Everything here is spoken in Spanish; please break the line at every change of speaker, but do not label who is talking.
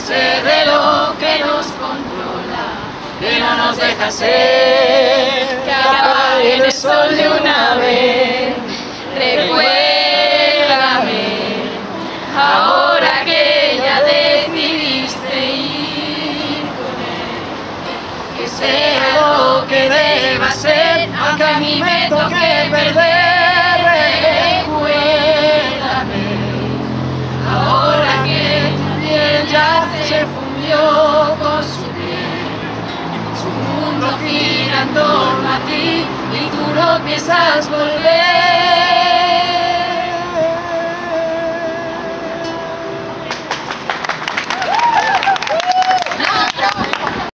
deshacer de lo que nos controla, que no nos deja ser, que apague el sol de una vez. Recuérdame, ahora que ya decidiste ir con él, que sea lo que deba ser, aunque a mí me toque perder. Recuérdame, ahora que tu piel ya se fundió con su piel, su mundo gira en torno a ti y tú no piensas volver.